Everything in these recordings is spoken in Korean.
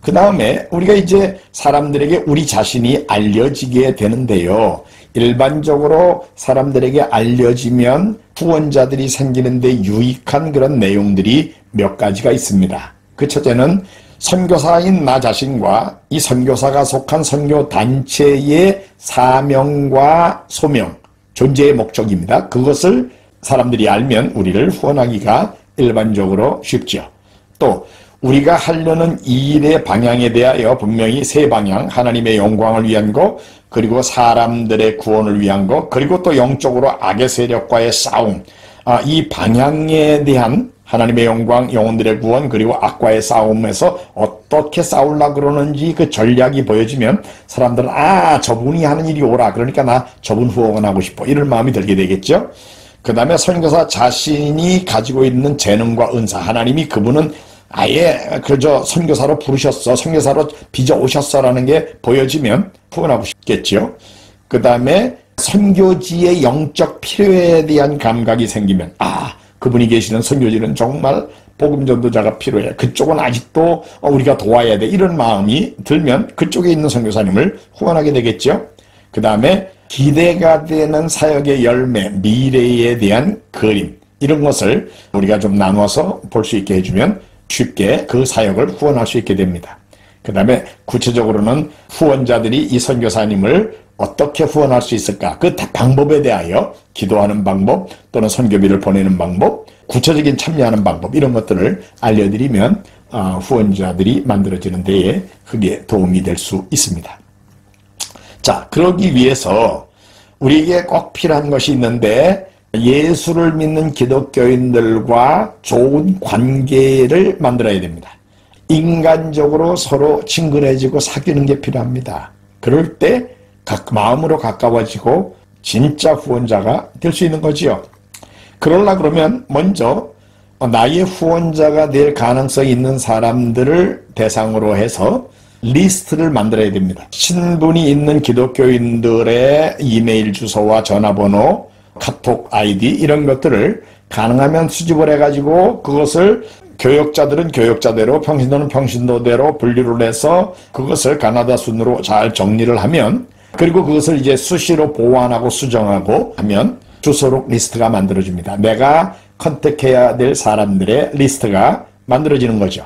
그 다음에 우리가 이제 사람들에게 우리 자신이 알려지게 되는데요. 일반적으로 사람들에게 알려지면 후원자들이 생기는데 유익한 그런 내용들이 몇 가지가 있습니다. 그 첫째는 선교사인 나 자신과 이 선교사가 속한 선교단체의 사명과 소명, 존재의 목적입니다. 그것을 사람들이 알면 우리를 후원하기가 일반적으로 쉽죠. 또 우리가 하려는 이 일의 방향에 대하여 분명히 세 방향, 하나님의 영광을 위한 것, 그리고 사람들의 구원을 위한 것, 그리고 또 영적으로 악의 세력과의 싸움, 이 방향에 대한 하나님의 영광, 영혼들의 구원, 그리고 악과의 싸움에서 어떻게 싸우려고 그러는지 그 전략이 보여지면 사람들은 저분이 하는 일이 옳아, 그러니까 나 저분 후원하고 싶어, 이런 마음이 들게 되겠죠. 그 다음에 선교사 자신이 가지고 있는 재능과 은사, 하나님이 그분은 아예 그저 선교사로 부르셨어, 선교사로 빚어 오셨어라는 게 보여지면 후원하고 싶겠죠. 그 다음에 선교지의 영적 필요에 대한 감각이 생기면 그분이 계시는 선교지는 정말 복음 전도자가 필요해, 그쪽은 아직도 우리가 도와야 돼, 이런 마음이 들면 그쪽에 있는 선교사님을 후원하게 되겠죠. 그 다음에 기대가 되는 사역의 열매, 미래에 대한 그림, 이런 것을 우리가 좀 나눠서 볼 수 있게 해주면 쉽게 그 사역을 후원할 수 있게 됩니다. 그 다음에 구체적으로는 후원자들이 이 선교사님을 어떻게 후원할 수 있을까, 그 방법에 대하여 기도하는 방법 또는 선교비를 보내는 방법, 구체적인 참여하는 방법, 이런 것들을 알려드리면 후원자들이 만들어지는 데에 크게 도움이 될 수 있습니다. 자, 그러기 위해서 우리에게 꼭 필요한 것이 있는데, 예수를 믿는 기독교인들과 좋은 관계를 만들어야 됩니다. 인간적으로 서로 친근해지고 사귀는 게 필요합니다. 그럴 때 마음으로 가까워지고 진짜 후원자가 될 수 있는 거지요. 그러려 그러면 먼저 나의 후원자가 될 가능성이 있는 사람들을 대상으로 해서 리스트를 만들어야 됩니다. 신분이 있는 기독교인들의 이메일 주소와 전화번호, 카톡 아이디, 이런 것들을 가능하면 수집을 해가지고 그것을 교역자들은 교역자대로, 평신도는 평신도대로 분류를 해서 그것을 가나다 순으로 잘 정리를 하면, 그리고 그것을 이제 수시로 보완하고 수정하고 하면 주소록 리스트가 만들어집니다. 내가 컨택해야 될 사람들의 리스트가 만들어지는 거죠.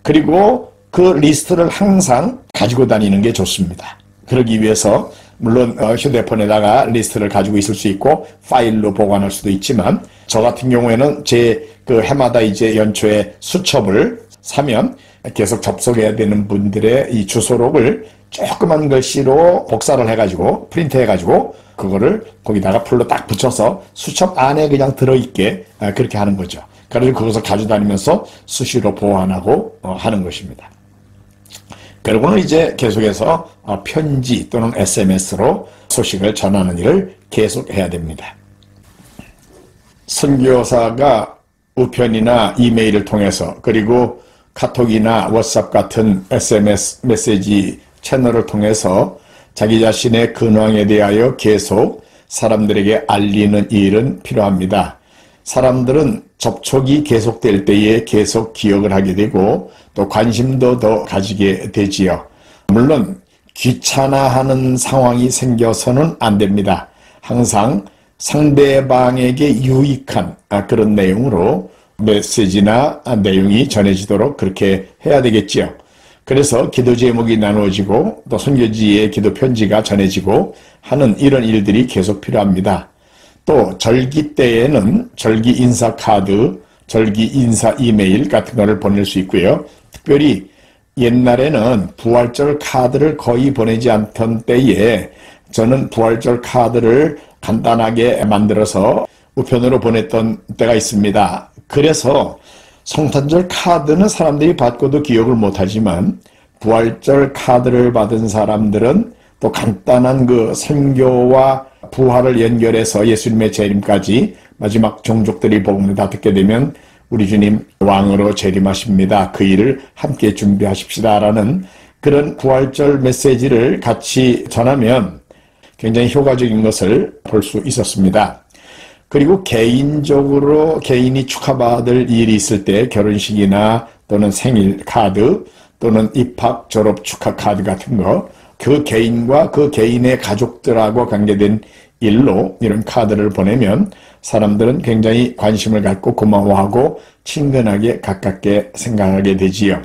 그리고 그 리스트를 항상 가지고 다니는 게 좋습니다. 그러기 위해서 물론 휴대폰에다가 리스트를 가지고 있을 수 있고 파일로 보관할 수도 있지만, 저 같은 경우에는 제 그 해마다 이제 연초에 수첩을 사면 계속 접속해야 되는 분들의 이 주소록을 조그만 글씨로 복사를 해가지고 프린트해가지고 그거를 거기다가 풀로 딱 붙여서 수첩 안에 그냥 들어있게 그렇게 하는 거죠. 그래서 그것을 가지고 다니면서 수시로 보완하고 하는 것입니다. 그리고는 이제 계속해서 편지 또는 SMS로 소식을 전하는 일을 계속해야 됩니다. 선교사가 우편이나 이메일을 통해서, 그리고 카톡이나 워츠업 같은 SMS 메시지 채널을 통해서 자기 자신의 근황에 대하여 계속 사람들에게 알리는 일은 필요합니다. 사람들은 접촉이 계속될 때에 계속 기억을 하게 되고 또 관심도 더 가지게 되지요. 물론 귀찮아하는 상황이 생겨서는 안 됩니다. 항상 상대방에게 유익한 그런 내용으로 메시지나 내용이 전해지도록 그렇게 해야 되겠지요. 그래서 기도 제목이 나누어지고 또 선교지의 기도 편지가 전해지고 하는 이런 일들이 계속 필요합니다. 또 절기 때에는 절기 인사 카드, 절기 인사 이메일 같은 거를 보낼 수 있고요. 특별히 옛날에는 부활절 카드를 거의 보내지 않던 때에 저는 부활절 카드를 간단하게 만들어서 우편으로 보냈던 때가 있습니다. 그래서 성탄절 카드는 사람들이 받고도 기억을 못하지만 부활절 카드를 받은 사람들은 또 간단한 그 선교와 부활을 연결해서 예수님의 재림까지 마지막 종족들이 복음을 다 듣게 되면 우리 주님 왕으로 재림하십니다. 그 일을 함께 준비하십시다 라는 그런 부활절 메시지를 같이 전하면 굉장히 효과적인 것을 볼 수 있었습니다. 그리고 개인적으로 개인이 축하받을 일이 있을 때 결혼식이나 또는 생일 카드 또는 입학, 졸업 축하 카드 같은 거, 그 개인과 그 개인의 가족들하고 관계된 일로 이런 카드를 보내면 사람들은 굉장히 관심을 갖고 고마워하고 친근하게 가깝게 생각하게 되지요.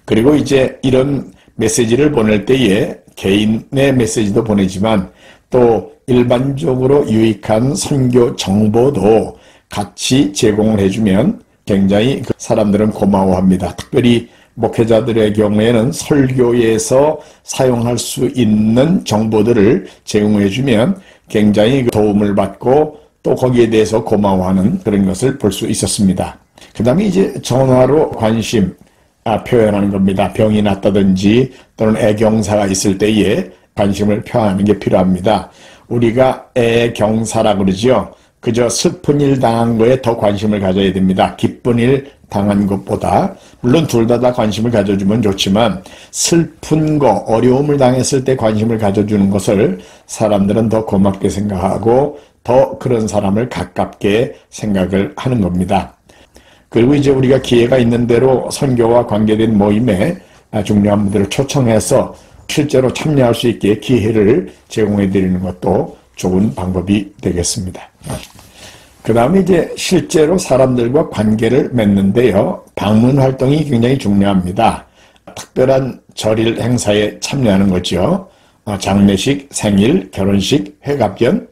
그리고 이제 이런 메시지를 보낼 때에 개인의 메시지도 보내지만 또 일반적으로 유익한 선교 정보도 같이 제공을 해주면 굉장히 사람들은 고마워합니다. 특별히 목회자들의 경우에는 설교에서 사용할 수 있는 정보들을 제공해주면 굉장히 도움을 받고 또 거기에 대해서 고마워하는 그런 것을 볼 수 있었습니다. 그 다음에 이제 전화로 관심 표현하는 겁니다. 병이 났다든지 또는 애경사가 있을 때에 관심을 표하는 게 필요합니다. 우리가 애경사라 그러죠. 그저 슬픈 일 당한 거에 더 관심을 가져야 됩니다. 기쁜 일 당한 것보다. 물론 둘 다 관심을 가져주면 좋지만 슬픈 거, 어려움을 당했을 때 관심을 가져주는 것을 사람들은 더 고맙게 생각하고 더 그런 사람을 가깝게 생각을 하는 겁니다. 그리고 이제 우리가 기회가 있는 대로 선교와 관계된 모임에 중요한 분들을 초청해서 실제로 참여할 수 있게 기회를 제공해 드리는 것도 좋은 방법이 되겠습니다. 그 다음에 이제 실제로 사람들과 관계를 맺는데요. 방문 활동이 굉장히 중요합니다. 특별한 절일 행사에 참여하는 거죠. 장례식, 생일, 결혼식, 회갑견.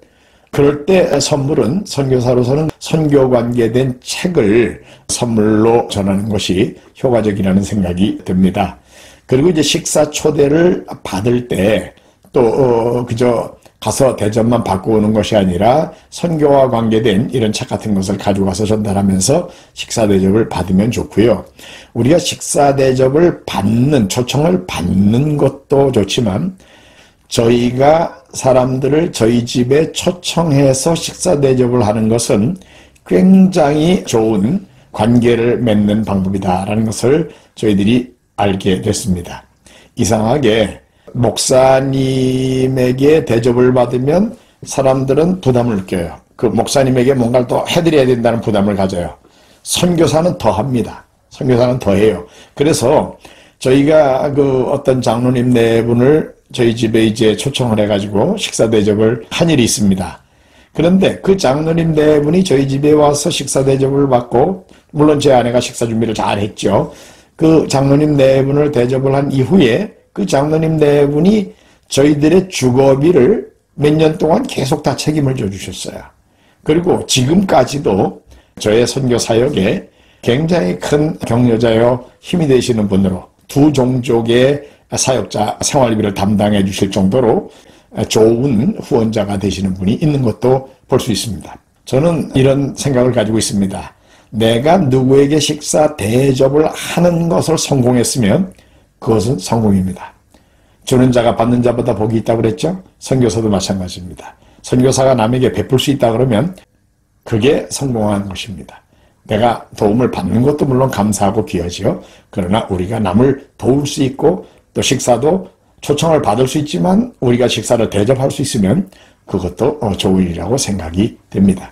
그럴 때 선물은 선교사로서는 선교 관계된 책을 선물로 전하는 것이 효과적이라는 생각이 듭니다. 그리고 이제 식사 초대를 받을 때 또 그저 가서 대접만 받고 오는 것이 아니라 선교와 관계된 이런 책 같은 것을 가져가서 전달하면서 식사 대접을 받으면 좋고요. 우리가 식사 대접을 받는, 초청을 받는 것도 좋지만 저희가 사람들을 저희 집에 초청해서 식사 대접을 하는 것은 굉장히 좋은 관계를 맺는 방법이다라는 것을 저희들이 알게 됐습니다. 이상하게 목사님에게 대접을 받으면 사람들은 부담을 느껴요. 그 목사님에게 뭔가를 또 해드려야 된다는 부담을 가져요. 선교사는 더 합니다. 선교사는 더 해요. 그래서 저희가 그 어떤 장로님 네 분을 저희 집에 이제 초청을 해가지고 식사 대접을 한 일이 있습니다. 그런데 그 장로님 네 분이 저희 집에 와서 식사 대접을 받고, 물론 제 아내가 식사 준비를 잘 했죠. 그 장로님 네 분을 대접을 한 이후에 그 장로님 네 분이 저희들의 주거비를 몇 년 동안 계속 다 책임을 져주셨어요. 그리고 지금까지도 저의 선교 사역에 굉장히 큰 격려자요 힘이 되시는 분으로 두 종족의 사역자 생활비를 담당해 주실 정도로 좋은 후원자가 되시는 분이 있는 것도 볼 수 있습니다. 저는 이런 생각을 가지고 있습니다. 내가 누구에게 식사 대접을 하는 것을 성공했으면 그것은 성공입니다. 주는 자가 받는 자보다 복이 있다고 그랬죠? 선교사도 마찬가지입니다. 선교사가 남에게 베풀 수 있다 그러면 그게 성공한 것입니다. 내가 도움을 받는 것도 물론 감사하고 귀하지요. 그러나 우리가 남을 도울 수 있고 또 식사도 초청을 받을 수 있지만 우리가 식사를 대접할 수 있으면 그것도 좋은 일이라고 생각이 됩니다.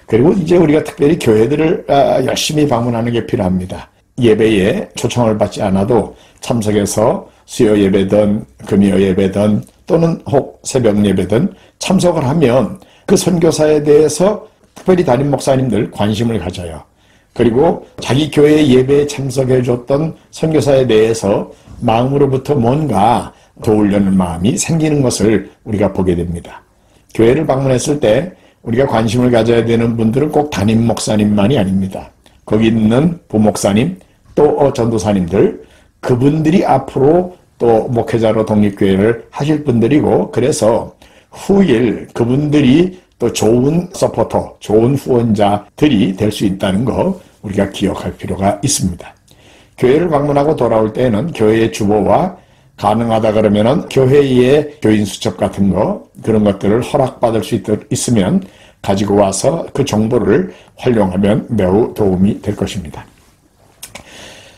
그리고 이제 우리가 특별히 교회들을 열심히 방문하는 게 필요합니다. 예배에 초청을 받지 않아도 참석해서 수요 예배든 금요 예배든 또는 혹 새벽 예배든 참석을 하면 그 선교사에 대해서 특별히 담임 목사님들 관심을 가져요. 그리고 자기 교회 예배에 참석해 줬던 선교사에 대해서 마음으로부터 뭔가 도우려는 마음이 생기는 것을 우리가 보게 됩니다. 교회를 방문했을 때 우리가 관심을 가져야 되는 분들은 꼭 담임 목사님만이 아닙니다. 거기 있는 부목사님 또 전도사님들, 그분들이 앞으로 또 목회자로 독립교회를 하실 분들이고, 그래서 후일 그분들이 또 좋은 서포터, 좋은 후원자들이 될 수 있다는 거 우리가 기억할 필요가 있습니다. 교회를 방문하고 돌아올 때에는 교회의 주보와 가능하다 그러면은 교회의 교인 수첩 같은 거, 그런 것들을 허락받을 수 있으면 가지고 와서 그 정보를 활용하면 매우 도움이 될 것입니다.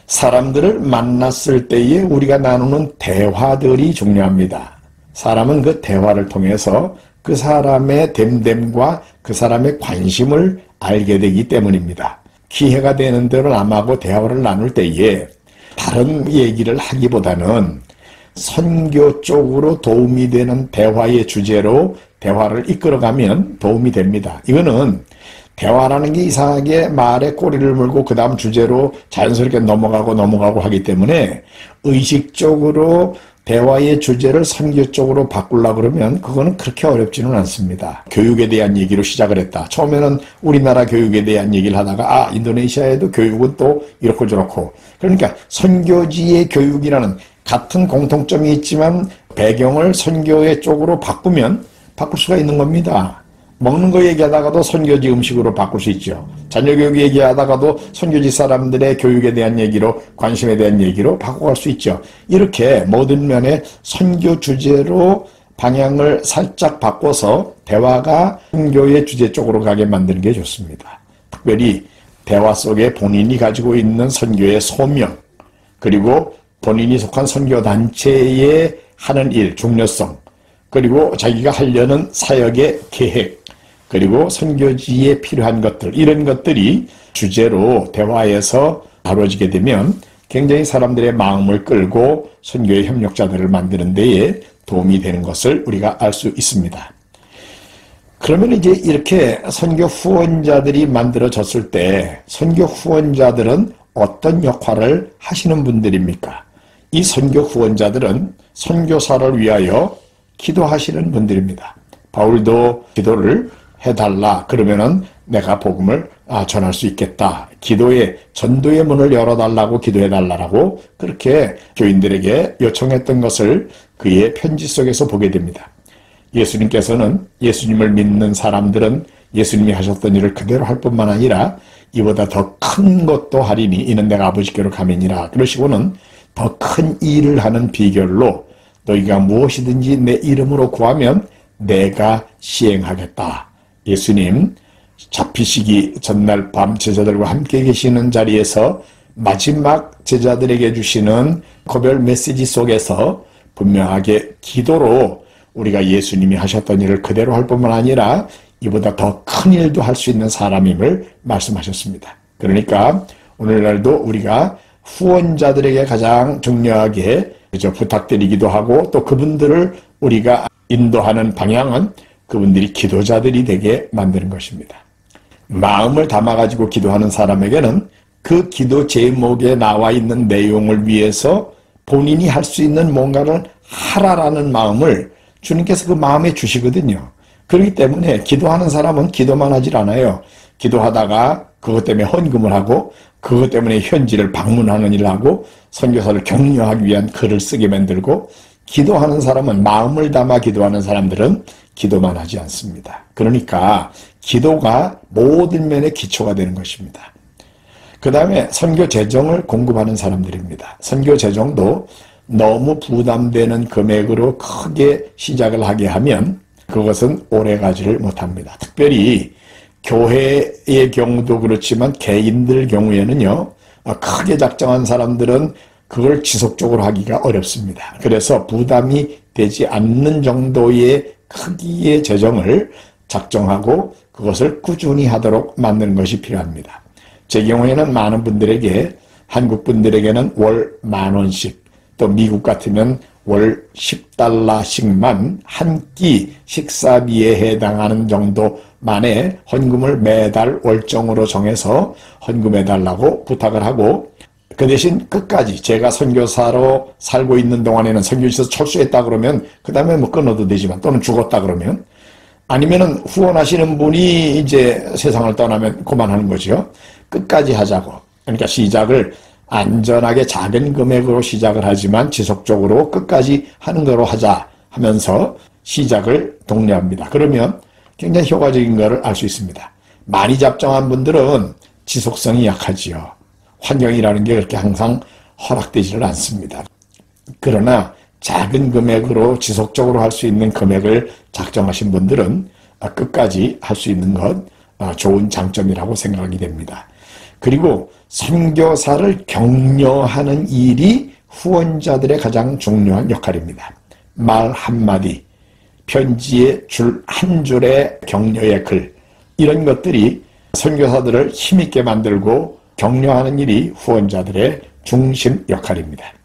사람들을 만났을 때에 우리가 나누는 대화들이 중요합니다. 사람은 그 대화를 통해서 그 사람의 됨됨과 그 사람의 관심을 알게 되기 때문입니다. 기회가 되는 대로 남하고 대화를 나눌 때에 다른 얘기를 하기보다는 선교 쪽으로 도움이 되는 대화의 주제로 대화를 이끌어가면 도움이 됩니다. 이거는 대화라는 게 이상하게 말에 꼬리를 물고 그 다음 주제로 자연스럽게 넘어가고 하기 때문에 의식적으로 대화의 주제를 선교 쪽으로 바꾸려고 그러면 그거는 그렇게 어렵지는 않습니다. 교육에 대한 얘기로 시작을 했다. 처음에는 우리나라 교육에 대한 얘기를 하다가 인도네시아에도 교육은 또 이렇고 저렇고, 그러니까 선교지의 교육이라는 같은 공통점이 있지만 배경을 선교의 쪽으로 바꾸면 바꿀 수가 있는 겁니다. 먹는 거 얘기하다가도 선교지 음식으로 바꿀 수 있죠. 자녀 교육 얘기하다가도 선교지 사람들의 교육에 대한 얘기로, 관심에 대한 얘기로 바꿔갈 수 있죠. 이렇게 모든 면에 선교 주제로 방향을 살짝 바꿔서 대화가 선교의 주제 쪽으로 가게 만드는 게 좋습니다. 특별히 대화 속에 본인이 가지고 있는 선교의 소명, 그리고 본인이 속한 선교단체에 하는 일, 중요성, 그리고 자기가 하려는 사역의 계획, 그리고 선교지에 필요한 것들, 이런 것들이 주제로 대화에서 다뤄지게 되면 굉장히 사람들의 마음을 끌고 선교의 협력자들을 만드는 데에 도움이 되는 것을 우리가 알 수 있습니다. 그러면 이제 이렇게 선교 후원자들이 만들어졌을 때 선교 후원자들은 어떤 역할을 하시는 분들입니까? 이 선교 후원자들은 선교사를 위하여 기도하시는 분들입니다. 바울도 기도를 해달라 그러면은 내가 복음을 전할 수 있겠다. 전도의 문을 열어달라고 기도해달라고 그렇게 교인들에게 요청했던 것을 그의 편지 속에서 보게 됩니다. 예수님께서는 예수님을 믿는 사람들은 예수님이 하셨던 일을 그대로 할 뿐만 아니라 이보다 더 큰 것도 하리니 이는 내가 아버지께로 가매니라. 그러시고는 더 큰 일을 하는 비결로 너희가 무엇이든지 내 이름으로 구하면 내가 시행하겠다. 예수님 잡히시기 전날 밤 제자들과 함께 계시는 자리에서 마지막 제자들에게 주시는 고별 메시지 속에서 분명하게 기도로 우리가 예수님이 하셨던 일을 그대로 할 뿐만 아니라 이보다 더 큰 일도 할 수 있는 사람임을 말씀하셨습니다. 그러니까 오늘날도 우리가 후원자들에게 가장 중요하게 부탁드리기도 하고 또 그분들을 우리가 인도하는 방향은 그분들이 기도자들이 되게 만드는 것입니다. 마음을 담아가지고 기도하는 사람에게는 그 기도 제목에 나와 있는 내용을 위해서 본인이 할 수 있는 뭔가를 하라라는 마음을 주님께서 그 마음에 주시거든요. 그렇기 때문에 기도하는 사람은 기도만 하질 않아요. 기도하다가 그것 때문에 헌금을 하고 그것 때문에 현지를 방문하는 일을 하고 선교사를 격려하기 위한 글을 쓰게 만들고, 기도하는 사람은 마음을 담아 기도하는 사람들은 기도만 하지 않습니다. 그러니까 기도가 모든 면의 기초가 되는 것입니다. 그 다음에 선교 재정을 공급하는 사람들입니다. 선교 재정도 너무 부담되는 금액으로 크게 시작을 하게 하면 그것은 오래가지를 못합니다. 특별히 교회의 경우도 그렇지만 개인들 경우에는요, 크게 작정한 사람들은 그걸 지속적으로 하기가 어렵습니다. 그래서 부담이 되지 않는 정도의 크기의 재정을 작정하고 그것을 꾸준히 하도록 만드는 것이 필요합니다. 제 경우에는 많은 분들에게, 한국 분들에게는 월 10,000원씩, 또 미국 같으면 월 10달러씩만 한 끼 식사비에 해당하는 정도만의 헌금을 매달 월정으로 정해서 헌금해달라고 부탁을 하고, 그 대신 끝까지 제가 선교사로 살고 있는 동안에는 선교지에서 철수했다 그러면 그 다음에 뭐 끊어도 되지만, 또는 죽었다 그러면, 아니면은 후원하시는 분이 이제 세상을 떠나면 그만하는 거죠. 끝까지 하자고. 그러니까 시작을 안전하게 작은 금액으로 시작을 하지만 지속적으로 끝까지 하는 거로 하자 하면서 시작을 독려합니다. 그러면 굉장히 효과적인 것을 알 수 있습니다. 많이 작정한 분들은 지속성이 약하지요. 환경이라는 게 그렇게 항상 허락되지를 않습니다. 그러나 작은 금액으로 지속적으로 할 수 있는 금액을 작정하신 분들은 끝까지 할 수 있는 것 좋은 장점이라고 생각이 됩니다. 그리고 선교사를 격려하는 일이 후원자들의 가장 중요한 역할입니다. 말 한마디, 편지에 줄 한 줄의 격려의 글, 이런 것들이 선교사들을 힘있게 만들고 격려하는 일이 후원자들의 중심 역할입니다.